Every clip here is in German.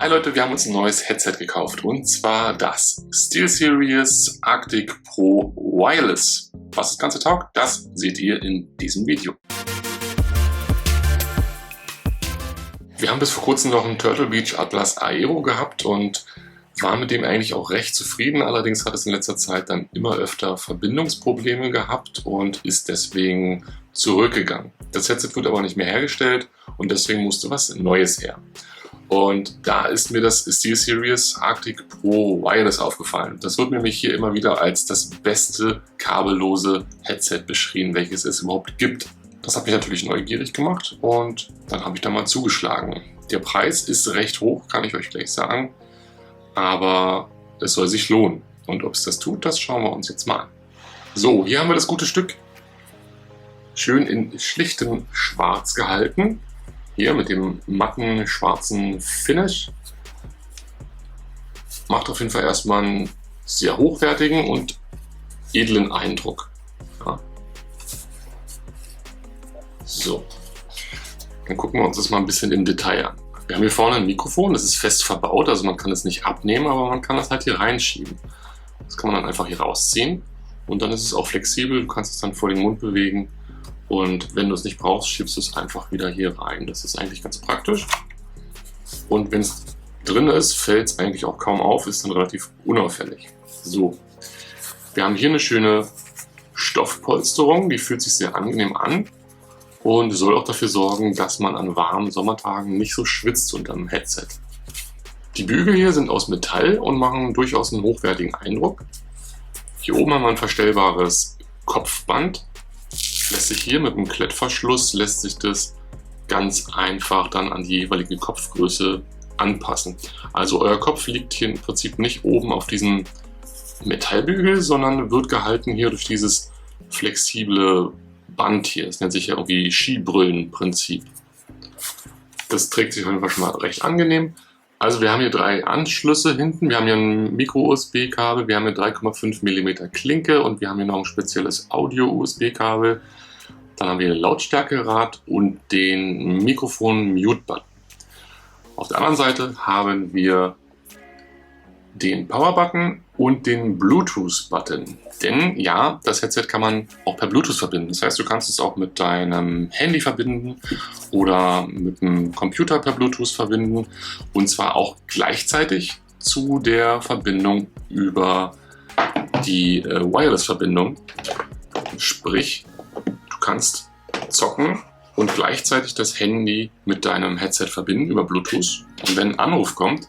Hi Leute, wir haben uns ein neues Headset gekauft und zwar das SteelSeries Arctic Pro Wireless. Was das Ganze taugt, das seht ihr in diesem Video. Wir haben bis vor kurzem noch einen Turtle Beach Atlas Aero gehabt und waren mit dem eigentlich auch recht zufrieden. Allerdings hat es in letzter Zeit dann immer öfter Verbindungsprobleme gehabt und ist deswegen zurückgegangen. Das Headset wird aber nicht mehr hergestellt und deswegen musste was Neues her. Und da ist mir das SteelSeries Arctic Pro Wireless aufgefallen. Das wird nämlich hier immer wieder als das beste kabellose Headset beschrieben, welches es überhaupt gibt. Das hat mich natürlich neugierig gemacht und dann habe ich da mal zugeschlagen. Der Preis ist recht hoch, kann ich euch gleich sagen, aber es soll sich lohnen. Und ob es das tut, das schauen wir uns jetzt mal an. So, hier haben wir das gute Stück. Schön in schlichtem Schwarz gehalten. Hier mit dem matten schwarzen Finish. Macht auf jeden Fall erstmal einen sehr hochwertigen und edlen Eindruck. Ja. So, dann gucken wir uns das mal ein bisschen im Detail an. Wir haben hier vorne ein Mikrofon, das ist fest verbaut, also man kann es nicht abnehmen, aber man kann das halt hier reinschieben. Das kann man dann einfach hier rausziehen und dann ist es auch flexibel, du kannst es dann vor den Mund bewegen. Und wenn du es nicht brauchst, schiebst du es einfach wieder hier rein. Das ist eigentlich ganz praktisch. Und wenn es drin ist, fällt es eigentlich auch kaum auf, ist dann relativ unauffällig. So, wir haben hier eine schöne Stoffpolsterung, die fühlt sich sehr angenehm an und soll auch dafür sorgen, dass man an warmen Sommertagen nicht so schwitzt unter dem Headset. Die Bügel hier sind aus Metall und machen durchaus einen hochwertigen Eindruck. Hier oben haben wir ein verstellbares Kopfband. Lässt sich hier mit einem Klettverschluss lässt sich das ganz einfach dann an die jeweilige Kopfgröße anpassen. Also euer Kopf liegt hier im Prinzip nicht oben auf diesem Metallbügel, sondern wird gehalten hier durch dieses flexible Band hier. Das nennt sich ja irgendwie Skibrüllen-Prinzip. Das trägt sich auf jeden Fall schon mal recht angenehm. Also wir haben hier 3 Anschlüsse hinten, wir haben hier ein Micro-USB-Kabel, wir haben hier 3,5 mm Klinke und wir haben hier noch ein spezielles Audio-USB-Kabel. Dann haben wir ein Lautstärkerad und den Mikrofon-Mute-Button. Auf der anderen Seite haben wir den Power-Button und den Bluetooth-Button. Denn ja, das Headset kann man auch per Bluetooth verbinden. Das heißt, du kannst es auch mit deinem Handy verbinden oder mit dem Computer per Bluetooth verbinden. Und zwar auch gleichzeitig zu der Verbindung über die Wireless-Verbindung. Sprich, du kannst zocken und gleichzeitig das Handy mit deinem Headset verbinden über Bluetooth. Und wenn ein Anruf kommt,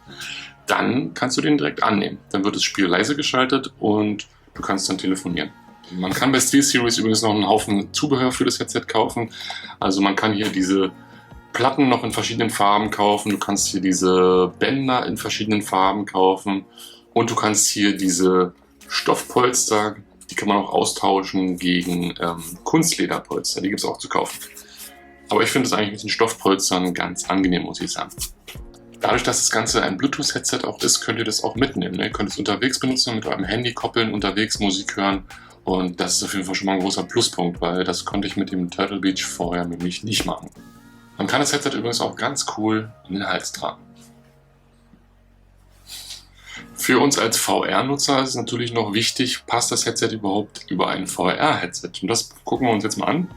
dann kannst du den direkt annehmen. Dann wird das Spiel leise geschaltet und du kannst dann telefonieren. Man kann bei SteelSeries übrigens noch einen Haufen Zubehör für das Headset kaufen. Also man kann hier diese Platten noch in verschiedenen Farben kaufen. Du kannst hier diese Bänder in verschiedenen Farben kaufen. Und du kannst hier diese Stoffpolster, die kann man auch austauschen gegen Kunstlederpolster. Die gibt es auch zu kaufen. Aber ich finde es eigentlich mit den Stoffpolstern ganz angenehm, muss ich sagen. Dadurch, dass das Ganze ein Bluetooth-Headset auch ist, könnt ihr das auch mitnehmen. Ihr könnt es unterwegs benutzen, mit eurem Handy koppeln, unterwegs Musik hören. Und das ist auf jeden Fall schon mal ein großer Pluspunkt, weil das konnte ich mit dem Turtle Beach vorher nämlich nicht machen. Man kann das Headset übrigens auch ganz cool in den Hals tragen. Für uns als VR-Nutzer ist es natürlich noch wichtig, passt das Headset überhaupt über ein VR-Headset? Und das gucken wir uns jetzt mal an.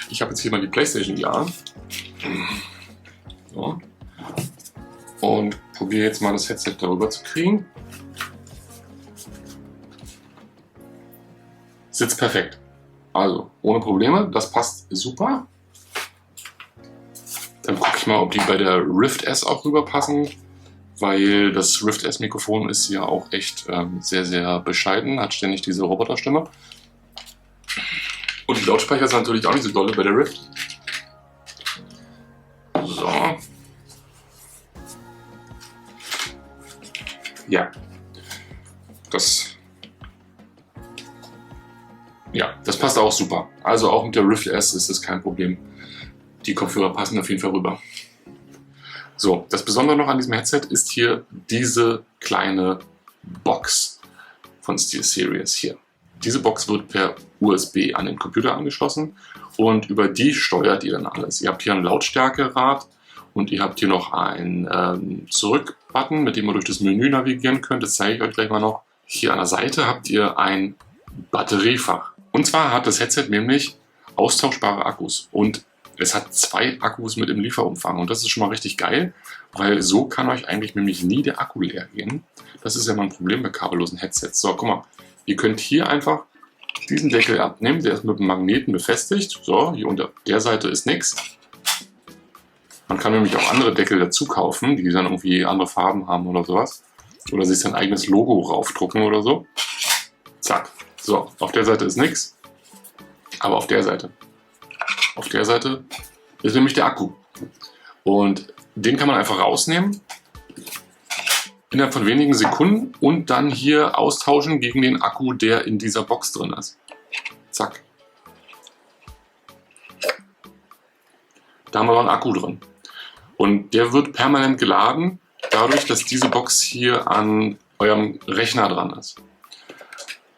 Ich habe jetzt hier mal die PlayStation VR. So. Und probiere jetzt mal das Headset darüber zu kriegen. Sitzt perfekt. Also ohne Probleme, das passt super. Dann gucke ich mal, ob die bei der Rift S auch rüberpassen, weil das Rift S Mikrofon ist ja auch echt sehr, sehr bescheiden, hat ständig diese Roboterstimme. Und die Lautsprecher sind natürlich auch nicht so dolle bei der Rift. So. Ja, das passt auch super. Also auch mit der Rift S ist das kein Problem. Die Kopfhörer passen auf jeden Fall rüber. So, das Besondere noch an diesem Headset ist hier diese kleine Box von SteelSeries hier. Diese Box wird per USB an den Computer angeschlossen und über die steuert ihr dann alles. Ihr habt hier ein Lautstärkerad Und ihr habt hier noch einen Zurück-Button, mit dem ihr durch das Menü navigieren könnt. Das zeige ich euch gleich mal noch. Hier an der Seite habt ihr ein Batteriefach. Und zwar hat das Headset nämlich austauschbare Akkus. Und es hat 2 Akkus mit im Lieferumfang. Und das ist schon mal richtig geil, weil so kann euch eigentlich nämlich nie der Akku leer gehen. Das ist ja mal ein Problem bei kabellosen Headsets. So, guck mal. Ihr könnt hier einfach diesen Deckel abnehmen. Der ist mit einem Magneten befestigt. So, hier unter der Seite ist nichts. Man kann nämlich auch andere Deckel dazu kaufen, die dann irgendwie andere Farben haben oder sowas. Oder sich sein eigenes Logo raufdrucken oder so. Zack. So, auf der Seite ist nichts. Aber auf der Seite ist nämlich der Akku. Und den kann man einfach rausnehmen. Innerhalb von wenigen Sekunden und dann hier austauschen gegen den Akku, der in dieser Box drin ist. Zack. Da haben wir noch einen Akku drin. Und der wird permanent geladen, dadurch, dass diese Box hier an eurem Rechner dran ist.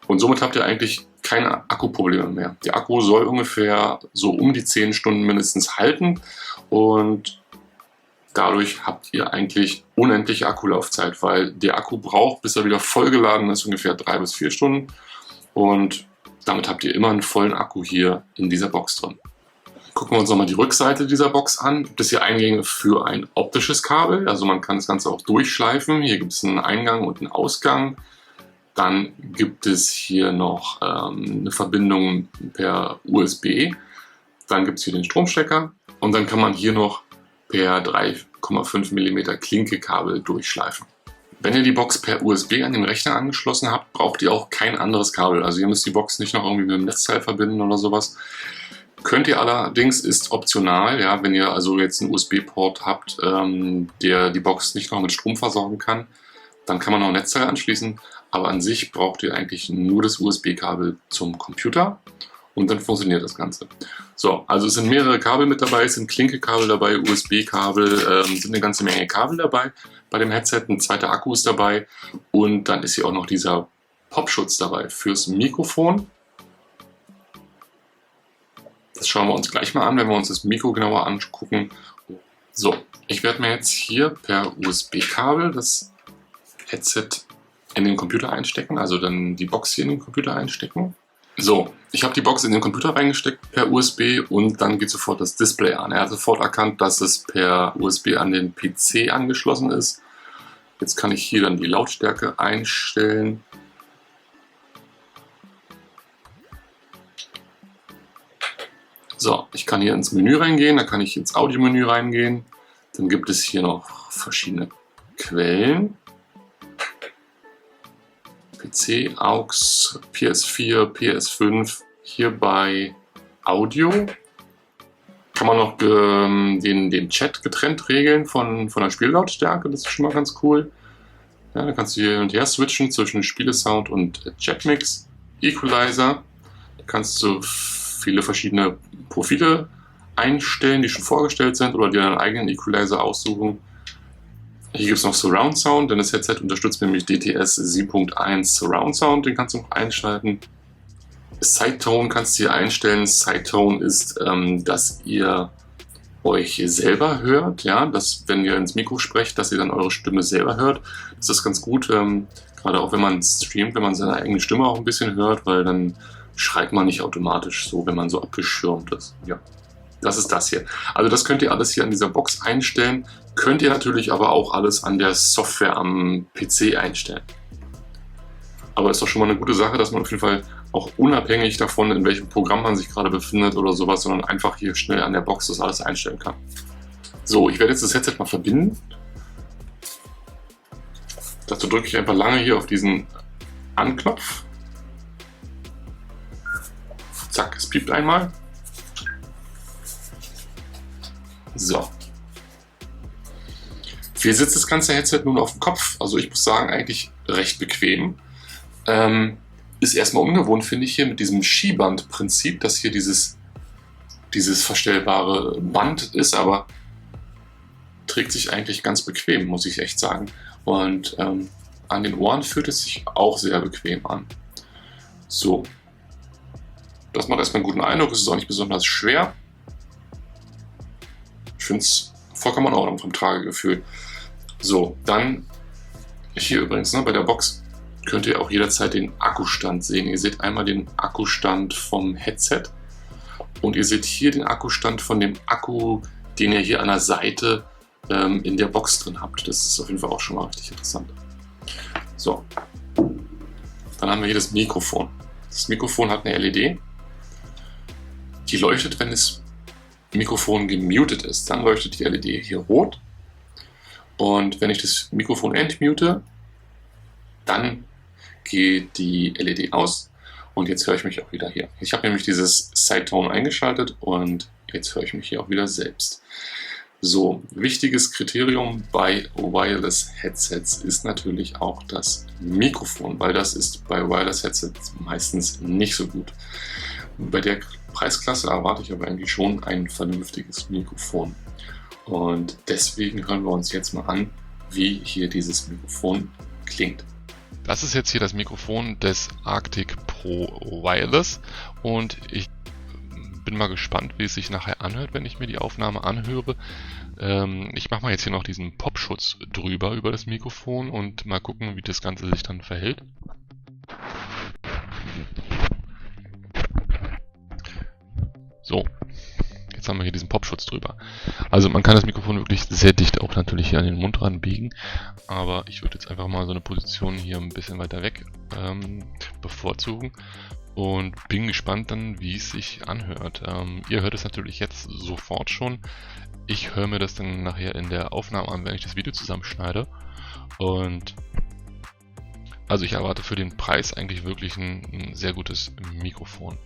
Und somit habt ihr eigentlich keine Akkuprobleme mehr. Der Akku soll ungefähr so um die 10 Stunden mindestens halten und dadurch habt ihr eigentlich unendliche Akkulaufzeit, weil der Akku braucht, bis er wieder vollgeladen ist, ungefähr 3 bis 4 Stunden und damit habt ihr immer einen vollen Akku hier in dieser Box drin. Gucken wir uns nochmal die Rückseite dieser Box an. Gibt es hier Eingänge für ein optisches Kabel, also man kann das Ganze auch durchschleifen. Hier gibt es einen Eingang und einen Ausgang. Dann gibt es hier noch eine Verbindung per USB. Dann gibt es hier den Stromstecker und dann kann man hier noch per 3,5 mm Klinkekabel durchschleifen. Wenn ihr die Box per USB an den Rechner angeschlossen habt, braucht ihr auch kein anderes Kabel. Also ihr müsst die Box nicht noch irgendwie mit dem Netzteil verbinden oder sowas. Könnt ihr allerdings, ist optional, ja, wenn ihr also jetzt einen USB-Port habt, der die Box nicht noch mit Strom versorgen kann, dann kann man noch ein Netzteil anschließen. Aber an sich braucht ihr eigentlich nur das USB-Kabel zum Computer und dann funktioniert das Ganze. So, also es sind mehrere Kabel mit dabei, es sind Klinkekabel dabei, USB-Kabel, sind eine ganze Menge Kabel dabei bei dem Headset, ein zweiter Akku ist dabei und dann ist hier auch noch dieser Popschutz dabei fürs Mikrofon. Das schauen wir uns gleich mal an, wenn wir uns das Mikro genauer angucken. So, ich werde mir jetzt hier per USB-Kabel das Headset in den Computer einstecken, also dann die Box hier in den Computer einstecken. So, ich habe die Box in den Computer reingesteckt per USB und dann geht sofort das Display an. Er hat sofort erkannt, dass es per USB an den PC angeschlossen ist. Jetzt kann ich hier dann die Lautstärke einstellen. So, ich kann hier ins Menü reingehen, dann kann ich ins Audiomenü reingehen. Dann gibt es hier noch verschiedene Quellen. PC, AUX, PS4, PS5. Hier bei Audio kann man noch den Chat getrennt regeln von der Spiellautstärke. Das ist schon mal ganz cool. Ja, da kannst du hier und her switchen zwischen Spielesound und Chatmix. Equalizer. Da kannst du viele verschiedene Profile einstellen, die schon vorgestellt sind oder dir einen eigenen Equalizer aussuchen. Hier gibt es noch Surround Sound, denn das Headset unterstützt nämlich DTS 7.1 Surround Sound, den kannst du noch einschalten. Sidetone kannst du hier einstellen. Sidetone ist, dass ihr euch selber hört, ja, dass wenn ihr ins Mikro sprecht, dass ihr dann eure Stimme selber hört. Das ist ganz gut, gerade auch wenn man streamt, wenn man seine eigene Stimme auch ein bisschen hört, weil dann schreit man nicht automatisch so, wenn man so abgeschirmt ist. Ja. Das ist das hier. Also das könnt ihr alles hier an dieser Box einstellen. Könnt ihr natürlich aber auch alles an der Software am PC einstellen. Aber ist doch schon mal eine gute Sache, dass man auf jeden Fall auch unabhängig davon, in welchem Programm man sich gerade befindet oder sowas, sondern einfach hier schnell an der Box das alles einstellen kann. So, ich werde jetzt das Headset mal verbinden. Dazu drücke ich einfach lange hier auf diesen Anknopf. Zack, es piept einmal. So. Wie sitzt das ganze Headset nun auf dem Kopf? Also ich muss sagen, eigentlich recht bequem. Ist erstmal ungewohnt, finde ich, hier mit diesem Skiband-Prinzip, dass hier dieses verstellbare Band ist, aber trägt sich eigentlich ganz bequem, muss ich echt sagen. Und an den Ohren fühlt es sich auch sehr bequem an. So. Das macht erstmal einen guten Eindruck, es ist auch nicht besonders schwer. Ich finde es vollkommen in Ordnung vom Tragegefühl. So, dann hier übrigens, ne, bei der Box könnt ihr auch jederzeit den Akkustand sehen. Ihr seht einmal den Akkustand vom Headset und ihr seht hier den Akkustand von dem Akku, den ihr hier an der Seite in der Box drin habt. Das ist auf jeden Fall auch schon mal richtig interessant. So, dann haben wir hier das Mikrofon. Das Mikrofon hat eine LED, die leuchtet, wenn das Mikrofon gemutet ist. Dann leuchtet die LED hier rot. Und wenn ich das Mikrofon entmute, dann geht die LED aus und jetzt höre ich mich auch wieder hier. Ich habe nämlich dieses Sidetone eingeschaltet und jetzt höre ich mich hier auch wieder selbst. So, wichtiges Kriterium bei Wireless Headsets ist natürlich auch das Mikrofon, weil das ist bei Wireless Headsets meistens nicht so gut. Bei der Preisklasse erwarte ich aber eigentlich schon ein vernünftiges Mikrofon. Und deswegen hören wir uns jetzt mal an, wie hier dieses Mikrofon klingt. Das ist jetzt hier das Mikrofon des Arctic Pro Wireless und ich bin mal gespannt, wie es sich nachher anhört, wenn ich mir die Aufnahme anhöre. Ich mache mal jetzt hier noch diesen Popschutz drüber über das Mikrofon und mal gucken, wie das Ganze sich dann verhält. So, jetzt haben wir hier diesen Popschutz drüber. Also man kann das Mikrofon wirklich sehr dicht auch natürlich hier an den Mund ranbiegen, aber ich würde jetzt einfach mal so eine Position hier ein bisschen weiter weg bevorzugen und bin gespannt dann, wie es sich anhört. Ihr hört es natürlich jetzt sofort schon. Ich höre mir das dann nachher in der Aufnahme an, wenn ich das Video zusammenschneide. Und also ich erwarte für den Preis eigentlich wirklich ein sehr gutes Mikrofon.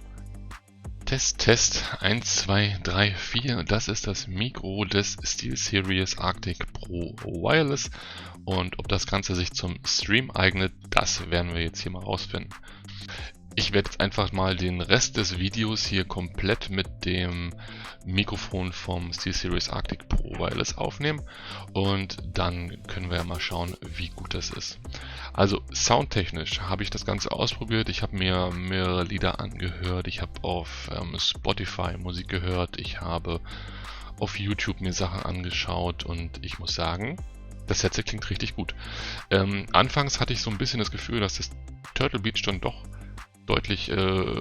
Test 1, 2, 3, 4. Das ist das Mikro des SteelSeries Arctic Pro Wireless. Und ob das Ganze sich zum Stream eignet, das werden wir jetzt hier mal rausfinden. Ich werde jetzt einfach mal den Rest des Videos hier komplett mit dem Mikrofon vom SteelSeries Arctic Pro Wireless aufnehmen und dann können wir ja mal schauen, wie gut das ist. Also soundtechnisch habe ich das Ganze ausprobiert, ich habe mir mehrere Lieder angehört, ich habe auf Spotify Musik gehört, ich habe auf YouTube mir Sachen angeschaut und ich muss sagen, das Headset klingt richtig gut. Anfangs hatte ich so ein bisschen das Gefühl, dass das Turtle Beach dann doch deutlich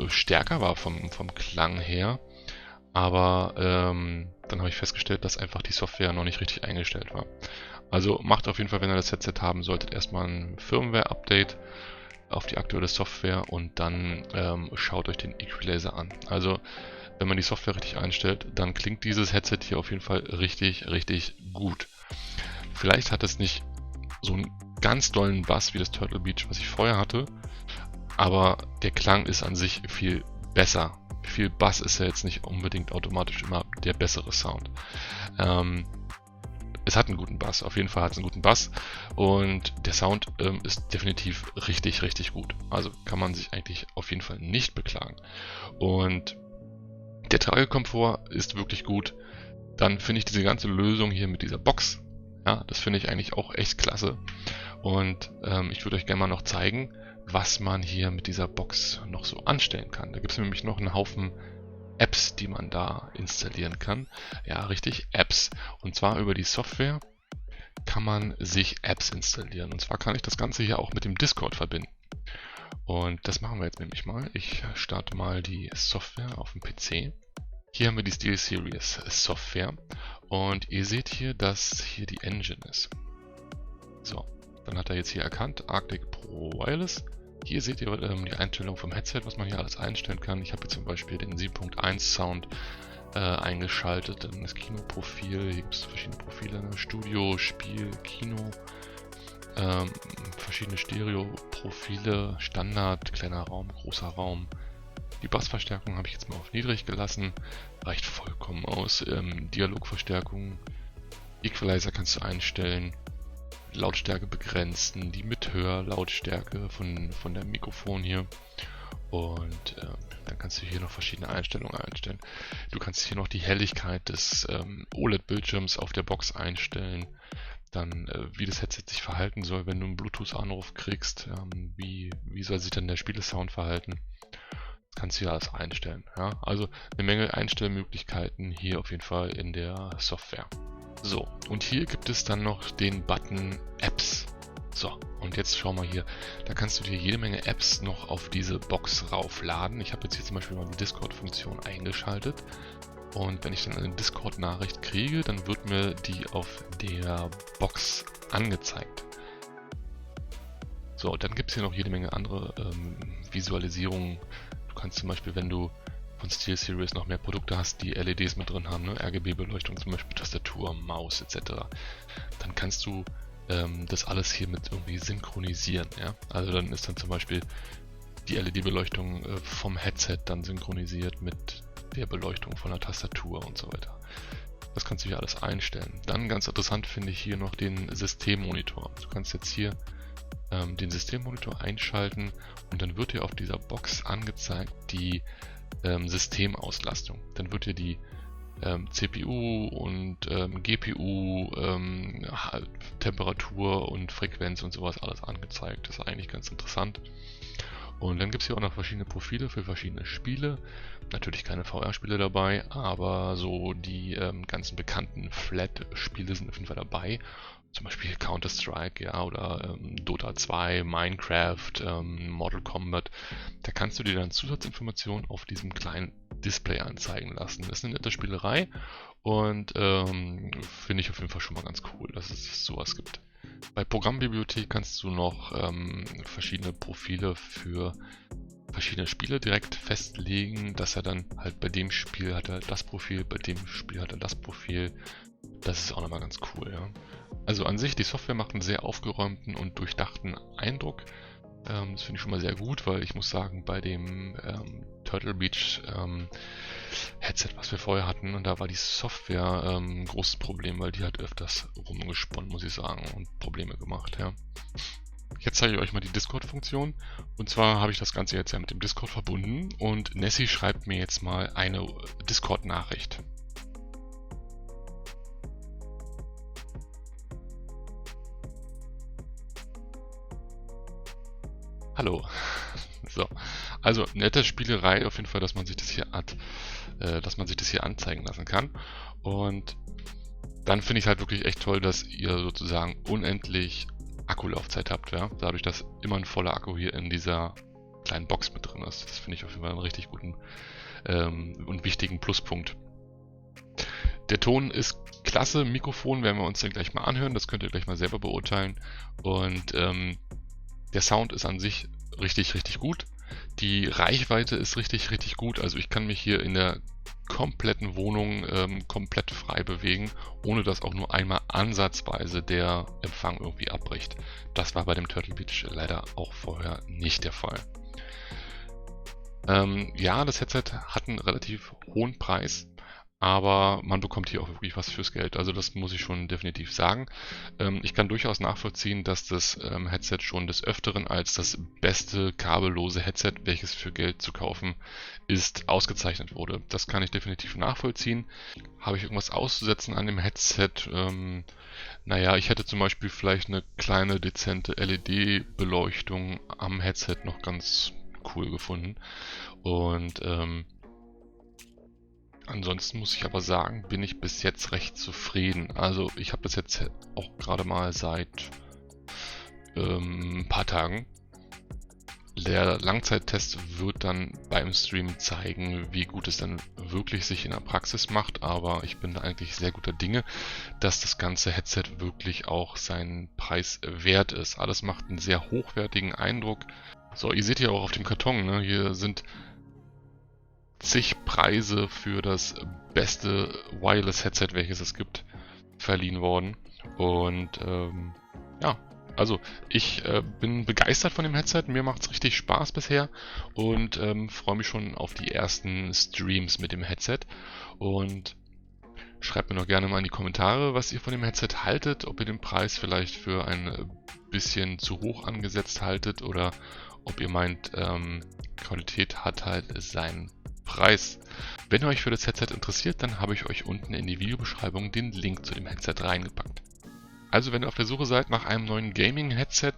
stärker war vom Klang her, aber dann habe ich festgestellt, dass einfach die Software noch nicht richtig eingestellt war. Also macht auf jeden Fall, wenn ihr das Headset haben solltet, erstmal ein Firmware-Update auf die aktuelle Software und dann schaut euch den Equalizer an. Also wenn man die Software richtig einstellt, dann klingt dieses Headset hier auf jeden Fall richtig gut. Vielleicht hat es nicht so einen ganz dollen Bass wie das Turtle Beach, was ich vorher hatte, aber der Klang ist an sich viel besser. Viel Bass ist ja jetzt nicht unbedingt automatisch immer der bessere Sound. Es hat einen guten Bass, auf jeden Fall hat es einen guten Bass und der Sound ist definitiv richtig gut. Also kann man sich eigentlich auf jeden Fall nicht beklagen. Und der Tragekomfort ist wirklich gut. Dann finde ich diese ganze Lösung hier mit dieser Box, ja, das finde ich eigentlich auch echt klasse. Und ich würde euch gerne mal noch zeigen, was man hier mit dieser Box noch so anstellen kann. Da gibt es nämlich noch einen Haufen Apps, die man da installieren kann. Ja, richtig, Apps. Und zwar über die Software kann man sich Apps installieren. Und zwar kann ich das Ganze hier auch mit dem Discord verbinden. Und das machen wir jetzt nämlich mal. Ich starte mal die Software auf dem PC. Hier haben wir die SteelSeries Software. Und ihr seht hier, dass hier die Engine ist. So, dann hat er jetzt hier erkannt, Arctic Pro Wireless. Hier seht ihr die Einstellung vom Headset, was man hier alles einstellen kann. Ich habe hier zum Beispiel den 7.1 Sound eingeschaltet, dann das Kinoprofil. Hier gibt es verschiedene Profile, ne? Studio, Spiel, Kino, verschiedene Stereo-Profile, Standard, kleiner Raum, großer Raum. Die Bassverstärkung habe ich jetzt mal auf niedrig gelassen, reicht vollkommen aus. Dialogverstärkung, Equalizer kannst du einstellen. Lautstärke begrenzen, die Mithörlautstärke von der Mikrofon hier und dann kannst du hier noch verschiedene Einstellungen einstellen. Du kannst hier noch die Helligkeit des OLED-Bildschirms auf der Box einstellen, dann wie das Headset sich verhalten soll, wenn du einen Bluetooth-Anruf kriegst, wie soll sich dann der Spielesound verhalten. Das kannst du hier alles einstellen. Ja? Also eine Menge Einstellmöglichkeiten hier auf jeden Fall in der Software. So, und hier gibt es dann noch den Button Apps. So, und jetzt schau mal hier, da kannst du dir jede Menge Apps noch auf diese Box raufladen. Ich habe jetzt hier zum Beispiel mal die Discord-Funktion eingeschaltet. Und wenn ich dann eine Discord-Nachricht kriege, dann wird mir die auf der Box angezeigt. So, dann gibt es hier noch jede Menge andere Visualisierungen. Du kannst zum Beispiel, wenn du von SteelSeries noch mehr Produkte hast, die LEDs mit drin haben, ne? RGB-Beleuchtung, zum Beispiel Tastatur, Maus etc., dann kannst du das alles hier mit irgendwie synchronisieren. Ja? Also dann ist dann zum Beispiel die LED-Beleuchtung vom Headset dann synchronisiert mit der Beleuchtung von der Tastatur und so weiter. Das kannst du hier alles einstellen. Dann ganz interessant finde ich hier noch den Systemmonitor. Du kannst jetzt hier den Systemmonitor einschalten und dann wird dir auf dieser Box angezeigt die Systemauslastung. Dann wird dir die CPU und GPU, Temperatur und Frequenz und sowas alles angezeigt. Das ist eigentlich ganz interessant. Und dann gibt es hier auch noch verschiedene Profile für verschiedene Spiele. Natürlich keine VR-Spiele dabei, aber so die ganzen bekannten Flat-Spiele sind auf jeden Fall dabei. Zum Beispiel Counter-Strike, ja, oder Dota 2, Minecraft, Mortal Kombat. Da kannst du dir dann Zusatzinformationen auf diesem kleinen Display anzeigen lassen. Das ist eine nette Spielerei und finde ich auf jeden Fall schon mal ganz cool, dass es sowas gibt. Bei Programmbibliothek kannst du noch verschiedene Profile für verschiedene Spiele direkt festlegen, dass er dann halt bei dem Spiel hat er das Profil, bei dem Spiel hat er das Profil. Das ist auch nochmal ganz cool, ja. Also an sich, die Software macht einen sehr aufgeräumten und durchdachten Eindruck. Das finde ich schon mal sehr gut, weil ich muss sagen, bei dem Turtle Beach Headset, was wir vorher hatten, und da war die Software ein großes Problem, weil die hat öfters rumgesponnen, muss ich sagen, und Probleme gemacht, ja. Jetzt zeige ich euch mal die Discord-Funktion. Und zwar habe ich das Ganze jetzt ja mit dem Discord verbunden und Nessie schreibt mir jetzt mal eine Discord-Nachricht. Hallo. So, also nette Spielerei auf jeden Fall, dass man sich das hier anzeigen lassen kann. Und dann finde ich es halt wirklich echt toll, dass ihr sozusagen unendlich Akkulaufzeit habt, ja. Dadurch, dass immer ein voller Akku hier in dieser kleinen Box mit drin ist. Das finde ich auf jeden Fall einen richtig guten und wichtigen Pluspunkt. Der Ton ist klasse, Mikrofon werden wir uns dann gleich mal anhören, das könnt ihr gleich mal selber beurteilen. Und der Sound ist an sich richtig, richtig gut. Die Reichweite ist richtig, richtig gut. Also ich kann mich hier in der kompletten Wohnung komplett frei bewegen, ohne dass auch nur einmal ansatzweise der Empfang irgendwie abbricht. Das war bei dem Turtle Beach leider auch vorher nicht der Fall. Ja, das Headset hat einen relativ hohen Preis, aber man bekommt hier auch wirklich was fürs Geld. Also das muss ich schon definitiv sagen. Ich kann durchaus nachvollziehen, dass das Headset schon des Öfteren als das beste kabellose Headset, welches für Geld zu kaufen ist, ausgezeichnet wurde. Das kann ich definitiv nachvollziehen. Habe ich irgendwas auszusetzen an dem Headset? Naja, ich hätte zum Beispiel vielleicht eine kleine, dezente LED-Beleuchtung am Headset noch ganz cool gefunden. Und ansonsten muss ich aber sagen, bin ich bis jetzt recht zufrieden. Also ich habe das jetzt auch gerade mal seit ein paar Tagen. Der Langzeittest wird dann beim Stream zeigen, wie gut es dann wirklich sich in der Praxis macht, aber ich bin da eigentlich sehr guter Dinge, dass das ganze Headset wirklich auch seinen Preis wert ist. Alles macht einen sehr hochwertigen Eindruck. So, ihr seht ja auch auf dem Karton, ne? Hier sind zig Preise für das beste Wireless-Headset, welches es gibt, verliehen worden. Und ja, also ich bin begeistert von dem Headset, mir macht es richtig Spaß bisher und freue mich schon auf die ersten Streams mit dem Headset. Und schreibt mir noch gerne mal in die Kommentare, was ihr von dem Headset haltet, ob ihr den Preis vielleicht für ein bisschen zu hoch angesetzt haltet oder ob ihr meint, Qualität hat halt seinen Preis. Wenn ihr euch für das Headset interessiert, dann habe ich euch unten in die Videobeschreibung den Link zu dem Headset reingepackt. Also wenn ihr auf der Suche seid nach einem neuen Gaming-Headset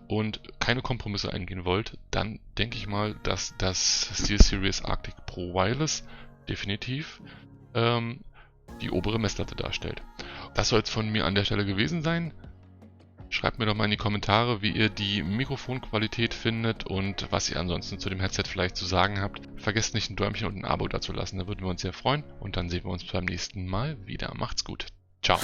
und keine Kompromisse eingehen wollt, dann denke ich mal, dass das SteelSeries Arctic Pro Wireless definitiv die obere Messlatte darstellt. das soll es von mir an der Stelle gewesen sein. Schreibt mir doch mal in die Kommentare, wie ihr die Mikrofonqualität findet und was ihr ansonsten zu dem Headset vielleicht zu sagen habt. Vergesst nicht, ein Däumchen und ein Abo dazulassen, da würden wir uns sehr freuen. Und dann sehen wir uns beim nächsten Mal wieder. Macht's gut. Ciao.